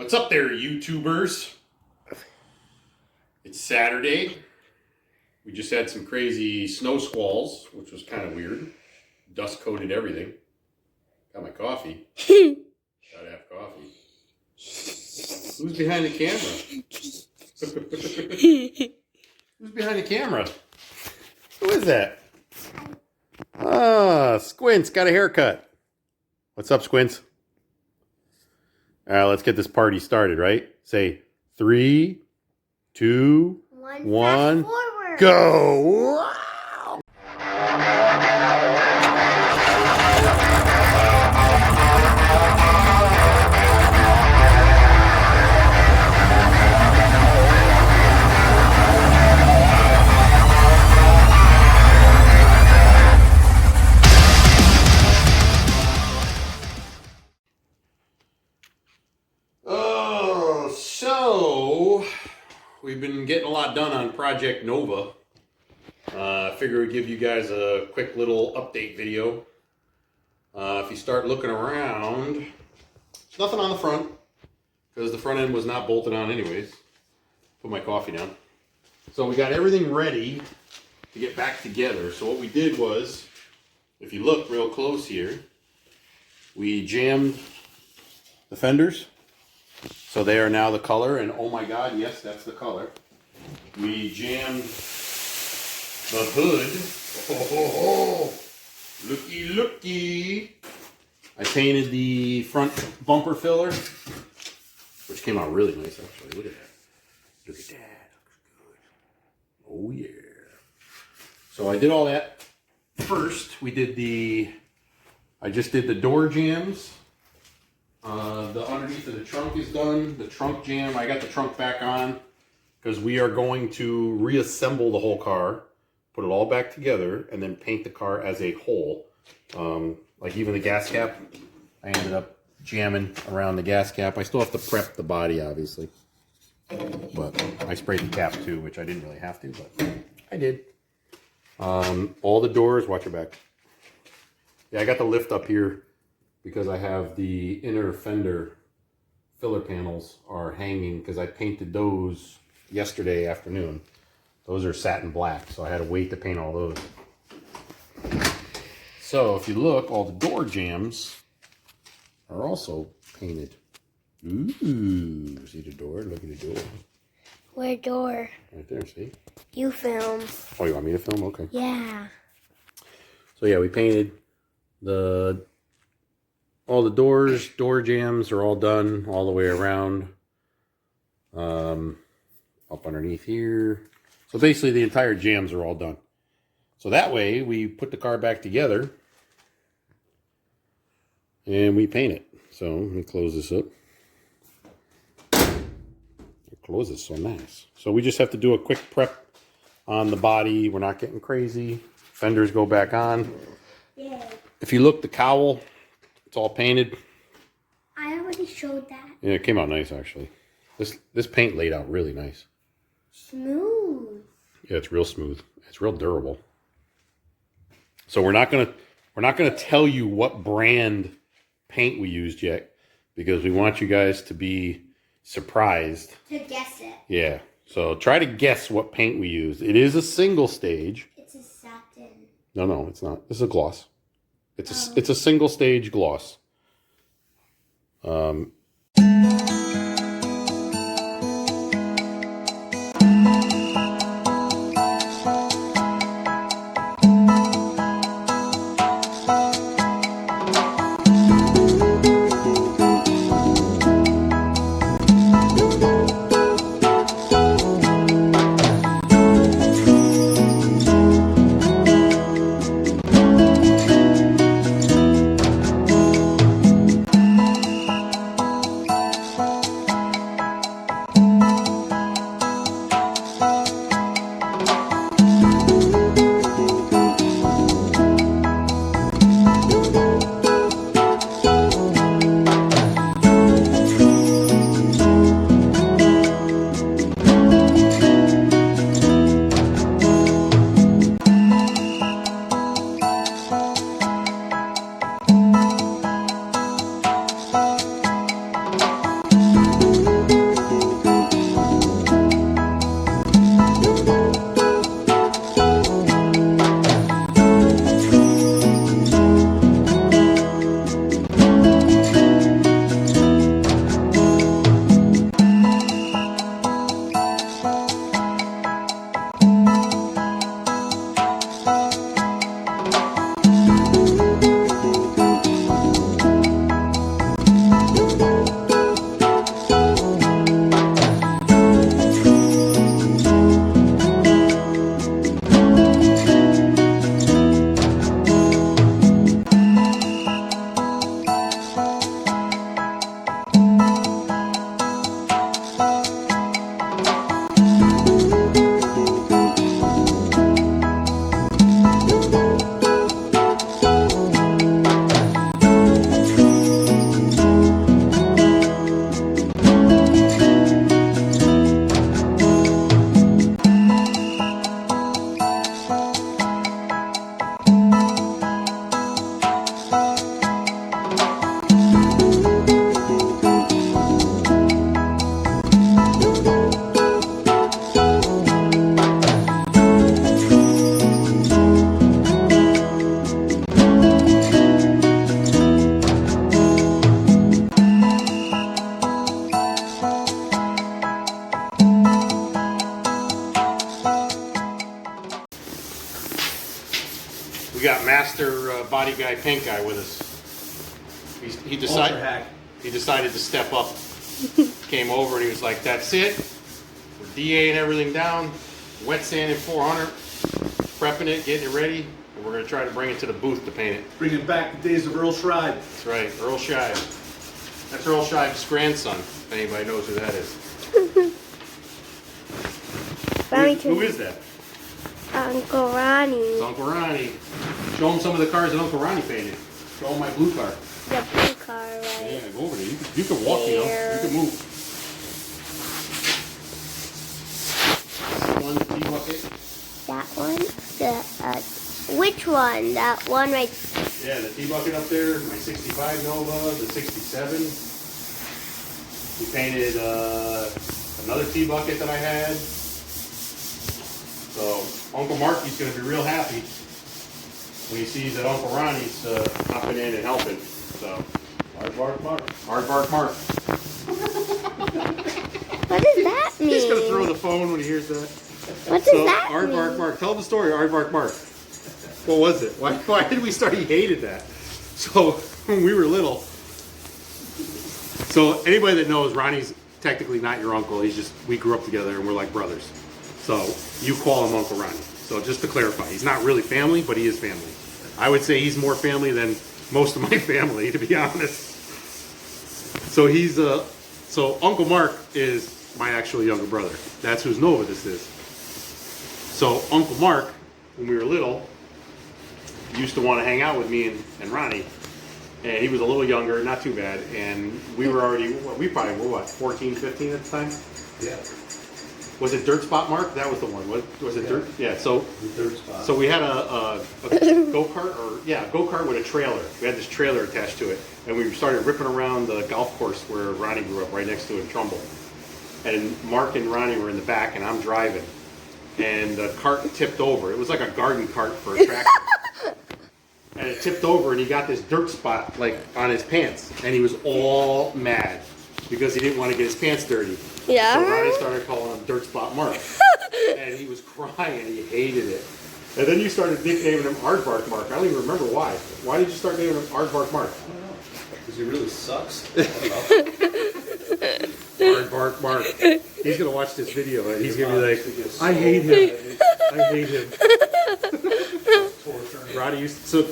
What's up there, YouTubers? It's Saturday. We just had some crazy snow squalls, which was kind of weird. Dust coated everything. Got my coffee. Gotta have coffee. Who's behind the camera? Who's behind the camera? Who is that? Ah, Squints got a haircut. What's up, Squints? All right, let's get this party started, right? Say 3, 2, 1, go! Wow. So we've been getting a lot done on Project Nova. I figure we'd give you guys a quick little update video. If you start looking around, there's nothing on the front because the front end was not bolted on anyways. Put my coffee down. So we got everything ready to get back together. So what we did was, if you look real close here, we jammed the fenders. So they are now the color, and oh my god, yes, that's the color. We jammed the hood. Oh, looky, looky. I painted the front bumper filler, which came out really nice, actually. Look at that. Look at that. Looks good. Oh, yeah. So I did all that first. I just did the door jams. The underneath of the trunk is done. The trunk jam, I got the trunk back on because we are going to reassemble the whole car, put it all back together, and then paint the car as a whole. Like even the gas cap, I ended up jamming around the gas cap. I still have to prep the body, obviously. But I sprayed the cap too, which I didn't really have to, but I did. All the doors, watch your back. Yeah, I got the lift up here because I have the inner fender filler panels are hanging because I painted those yesterday afternoon. Those are satin black, so I had to wait to paint all those. So if you look, all the door jams are also painted. Ooh, see the door? Look at the door. Where door? Right there, see? You film. Oh, you want me to film? Okay. Yeah. So yeah, we painted all the doors, door jams are all done all the way around. Up underneath here. So basically the entire jams are all done. So that way we put the car back together and we paint it. So let me close this up. Close it so nice. So we just have to do a quick prep on the body. We're not getting crazy. Fenders go back on. Yeah. If you look, the cowl, it's all painted. I already showed that. Yeah, it came out nice actually. This paint laid out really nice. Smooth. Yeah, it's real smooth. It's real durable. So we're not gonna tell you what brand paint we used yet because we want you guys to be surprised. To guess it. Yeah. So try to guess what paint we used. It is a single stage. It's a satin. No, it's not. This is a gloss. It's a single stage gloss. body guy, paint guy with us. He decided to step up. Came over and he was like, "That's it. We're DAing everything down, wet sanding 400, prepping it, getting it ready, and we're gonna try to bring it to the booth to paint it." Bringing back the days of Earl Schreiber. That's right, Earl Scheib. That's Earl Scheib's grandson. If anybody knows who that is. Who is that? Uncle Ronnie. It's Uncle Ronnie. Show him some of the cars that Uncle Ronnie painted. Show him my blue car. The blue car, right? Yeah, go over there. You can walk, you know. You can move. One T-bucket. That one? Which one? That one right Yeah, the T-bucket up there. My 65 Nova, the 67. We painted another T-bucket that I had. So Uncle Marky's going to be real happy when he sees that Uncle Ronnie's hopping in and helping. So, Hard bark Mark. hard bark Mark. What does that mean? He's going to throw the phone when he hears that. What does that Hard mean? bark Mark. Tell the story, hard bark Mark. What was it? Why did we start? He hated that. So when we were little. So anybody that knows, Ronnie's technically not your uncle. He's just, we grew up together and we're like brothers. So you call him Uncle Ronnie. So just to clarify, he's not really family, but he is family. I would say he's more family than most of my family, to be honest. So he's so Uncle Mark is my actual younger brother. That's whose Nova this is. So Uncle Mark, when we were little, used to want to hang out with me and Ronnie. And he was a little younger, not too bad. And we were already, we probably were what, 14, 15 at the time? Yeah. Was it Dirt Spot Mark? That was the one. Was it Dirt? Yeah. So The Dirt Spot. so we had a go-kart, go-kart with a trailer. We had this trailer attached to it, and we started ripping around the golf course where Ronnie grew up, right next to it in Trumbull. And Mark and Ronnie were in the back, and I'm driving, and the cart tipped over. It was like a garden cart for a tractor. And it tipped over, and he got this dirt spot like on his pants, and he was all mad because he didn't want to get his pants dirty. Yeah. So Ronnie started calling him Dirt Spot Mark. And he was crying. He hated it. And then you started nicknaming him Aardvark Mark. I don't even remember why. Why did you start naming him Aardvark Mark? I don't know. Because he really sucks. I don't know. Aardvark Mark. He's going to watch this video and he's going to be like, I hate him. I hate him. Ronnie used to,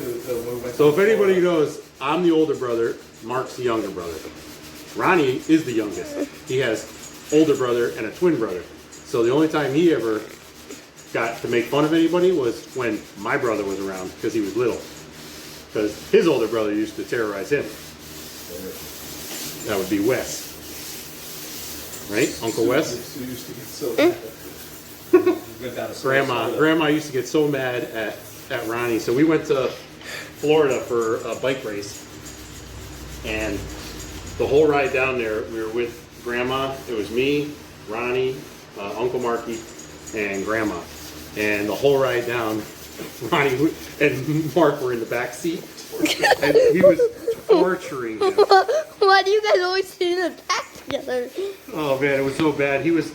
so if anybody knows, I'm the older brother. Mark's the younger brother. Ronnie is the youngest. He has older brother and a twin brother. So the only time he ever got to make fun of anybody was when my brother was around because he was little. Because his older brother used to terrorize him. That would be Wes. Right? Uncle Wes? He used to get so mad. Grandma used to get so mad at Ronnie. So we went to Florida for a bike race. And the whole ride down there, we were with Grandma. It was me, Ronnie, Uncle Marky, and Grandma. And the whole ride down, Ronnie and Mark were in the back seat. And he was torturing him. Why do you guys always sit in the back together? Oh man, it was so bad. He was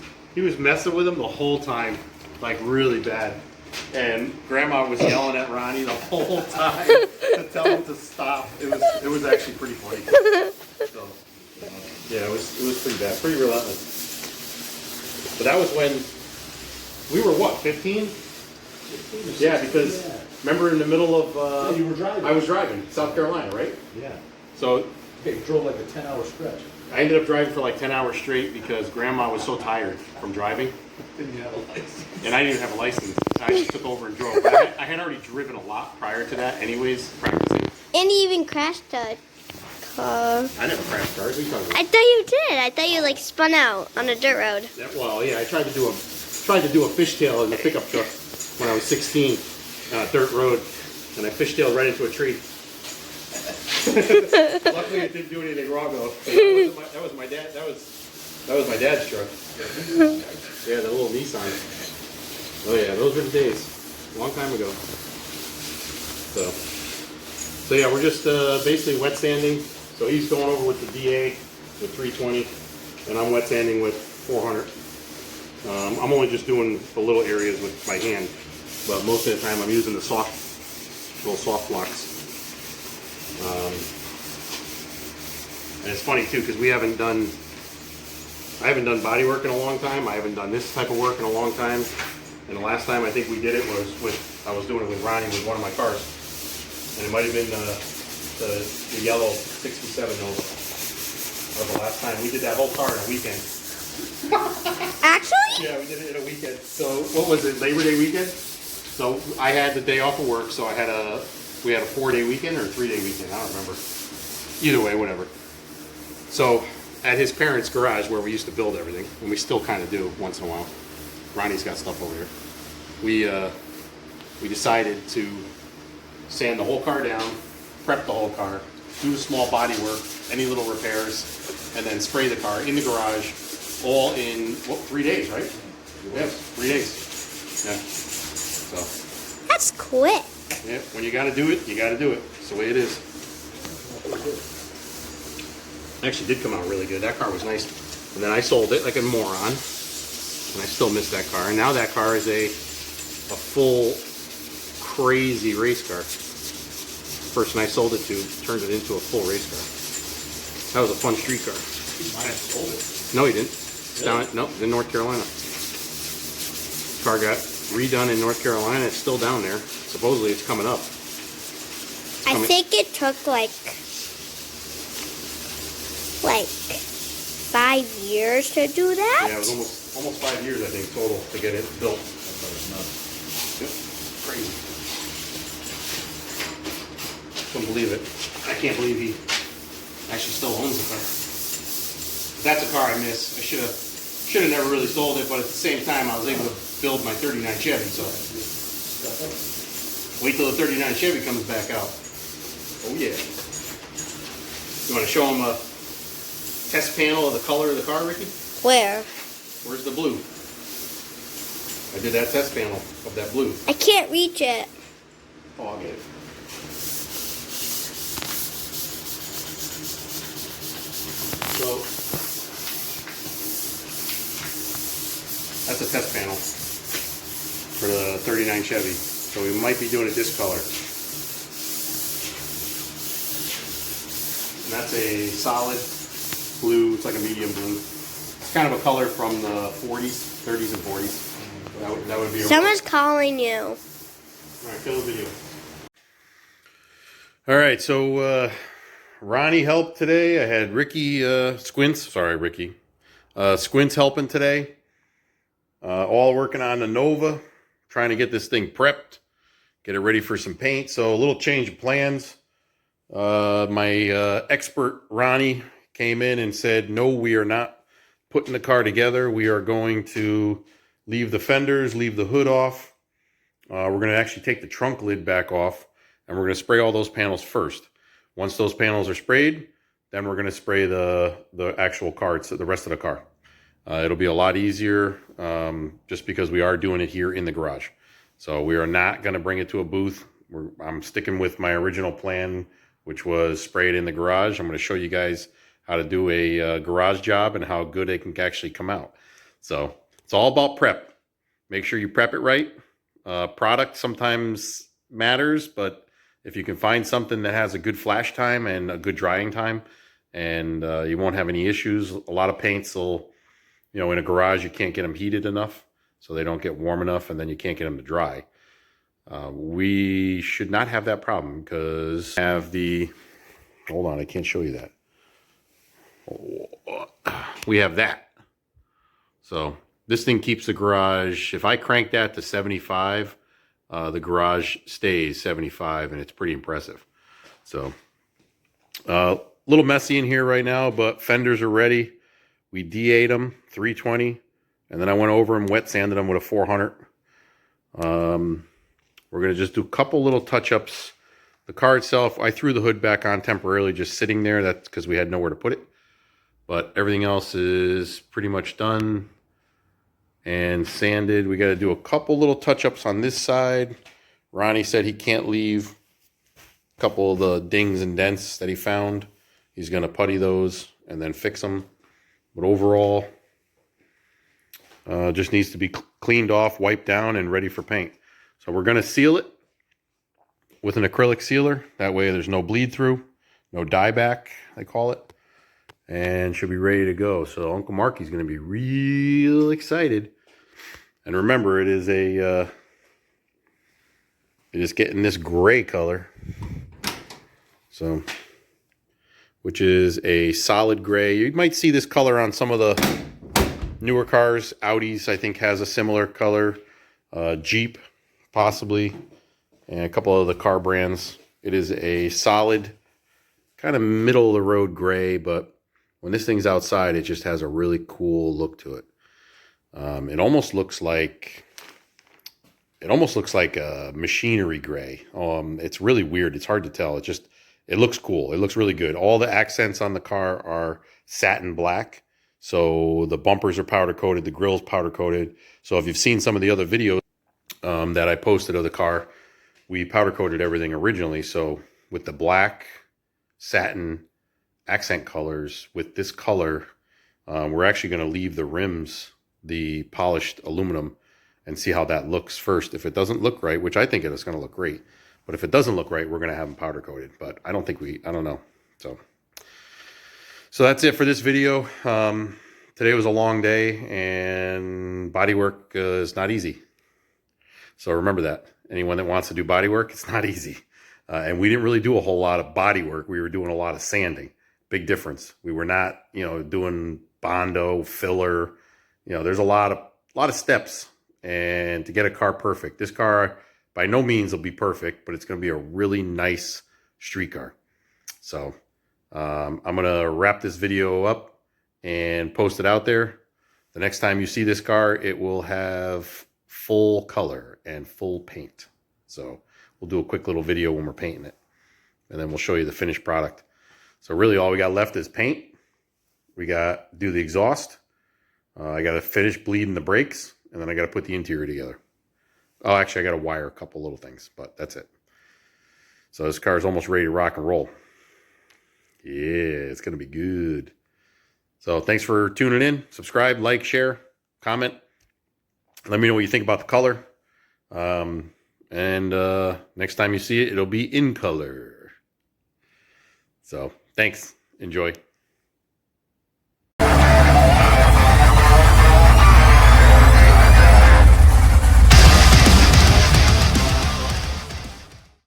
messing with him the whole time, like really bad. And Grandma was yelling at Ronnie the whole time to tell him to stop. It was actually pretty funny. So, yeah, it was pretty bad, pretty relentless. But that was when we were what, 15? Yeah, because remember in the middle of you were driving. I was driving South Carolina, right? Yeah. So Okay, you drove like a 10-hour stretch. I ended up driving for like 10 hours straight because Grandma was so tired from driving. Didn't you have a license? And I didn't even have a license. I just took over and drove. But I had already driven a lot prior to that anyways, practicing. And he even crashed a car. I never crashed cars. What are you talking about? I thought you did. I thought you like spun out on a dirt road. Well, yeah, I tried to do a fishtail in the pickup truck when I was 16 on a dirt road. And I fishtailed right into a tree. Luckily, it didn't do anything wrong though. That was my dad. That was my dad's truck. Yeah, the little Nissan. Oh yeah, those were the days. A long time ago. So yeah, we're just basically wet sanding. So he's going over with the DA with 320, and I'm wet sanding with 400. I'm only just doing the little areas with my hand, but most of the time I'm using the little soft blocks. And it's funny too, because I haven't done body work in a long time. I haven't done this type of work in a long time. And the last time I think we did it was I was doing it with Ronnie with one of my cars. And it might have been the yellow 67 Nova. Or the last time. We did that whole car in a weekend. Actually? Yeah, we did it in a weekend. So what was it, Labor Day weekend? So I had the day off of work, so we had a 4-day weekend or a 3-day weekend, I don't remember. Either way, whatever. So at his parents' garage where we used to build everything, and we still kind of do once in a while. Ronnie's got stuff over here. We decided to sand the whole car down, prep the whole car, do the small body work, any little repairs, and then spray the car in the garage, all in 3 days, right? Yeah, 3 days. Yeah. So. That's quick. Yeah, when you got to do it, you got to do it. It's the way it is. Actually did come out really good. That car was nice. And then I sold it like a moron. And I still miss that car. And now that car is a full crazy race car. The person I sold it to turned it into a full race car. That was a fun street car. No, he didn't. It's down in North Carolina. Car got redone in North Carolina. It's still down there. Supposedly it's coming up. I think it took like 5 years to do that. Yeah, it was almost 5 years, I think, total to get it built. Yep. Crazy. Couldn't believe it. I can't believe he actually still owns the car. That's a car I miss. I should have never really sold it, but at the same time, I was able to build my 39 Chevy. So wait till the 39 Chevy comes back out. Oh yeah. You want to show him a test panel of the color of the car, Ricky? Where? Where's the blue? I did that test panel of that blue. I can't reach it. Oh, I'll get it. So, that's a test panel for the 39 Chevy. So we might be doing it this color. And that's a solid blue. It's like a medium blue. It's kind of a color from the 40s, 30s and 40s. That would be a Someone's calling you. All right, kill the video. All right, so Ronnie helped today. I had Ricky Sqints. Sorry, Ricky. Sqints helping today. All working on the Nova, trying to get this thing prepped, get it ready for some paint. So a little change of plans. My expert Ronnie came in and said, no, we are not putting the car together. We are going to leave the fenders, leave the hood off. We're going to actually take the trunk lid back off, and we're going to spray all those panels first. Once those panels are sprayed, then we're going to spray the actual car, the rest of the car. It'll be a lot easier just because we are doing it here in the garage. So we are not going to bring it to a booth. I'm sticking with my original plan, which was spray it in the garage. I'm going to show you guys how to do a garage job and how good it can actually come out. So it's all about prep. Make sure you prep it right. Product sometimes matters, but if you can find something that has a good flash time and a good drying time, and you won't have any issues. A lot of paints will, in a garage, you can't get them heated enough, so they don't get warm enough, and then you can't get them to dry. We should not have that problem because hold on, I can't show you that. We have that. So this thing keeps the garage, if I crank that to 75, the garage stays 75, and it's pretty impressive. So a little messy in here right now, but fenders are ready. We D8 them, 320, and then I went over and wet sanded them with a 400. We're going to just do a couple little touch-ups. The car itself, I threw the hood back on temporarily, just sitting there. That's because we had nowhere to put it. But everything else is pretty much done and sanded. We got to do a couple little touch-ups on this side. Ronnie said he can't leave a couple of the dings and dents that he found. He's going to putty those and then fix them. But overall, just needs to be cleaned off, wiped down, and ready for paint. So we're going to seal it with an acrylic sealer. That way there's no bleed through. no dieback, they call it, and should be ready to go. So Uncle Marky's going to be real excited. And remember, it is it is getting this gray color, so which is a solid gray. You might see this color on some of the newer cars. Audi's, I think, has a similar color. Jeep, possibly, and a couple of the car brands. It is a solid, kind of middle of the road gray, but when this thing's outside, it just has a really cool look to it. It almost looks like a machinery gray. It's really weird. It's hard to tell. It looks cool. It looks really good. All the accents on the car are satin black. So the bumpers are powder coated, the grill's powder coated. So if you've seen some of the other videos that I posted of the car, we powder coated everything originally. So with the black satin accent colors, with this color, we're actually going to leave the rims the polished aluminum and see how that looks first. If it doesn't look right, which I think it is going to look great, but if it doesn't look right, we're going to have them powder coated. But I don't know. So that's it for this video. Today was a long day, and bodywork is not easy. So remember that. Anyone that wants to do bodywork, it's not easy. And we didn't really do a whole lot of bodywork. We were doing a lot of sanding. Big difference. We were not, doing Bondo, filler. There's a lot of steps, and to get a car perfect. This car by no means will be perfect, but it's going to be a really nice street car. So I'm going to wrap this video up and post it out there. The next time you see this car, it will have full color and full paint. So we'll do a quick little video when we're painting it, and then we'll show you the finished product. So really all we got left is paint. We got do the exhaust. I got to finish bleeding the brakes, and then I got to put the interior together. Oh, actually, I got to wire a couple little things, but that's it. So this car is almost ready to rock and roll. Yeah, it's going to be good. So thanks for tuning in. Subscribe, like, share, comment. Let me know what you think about the color. And next time you see it, it'll be in color. So thanks. Enjoy.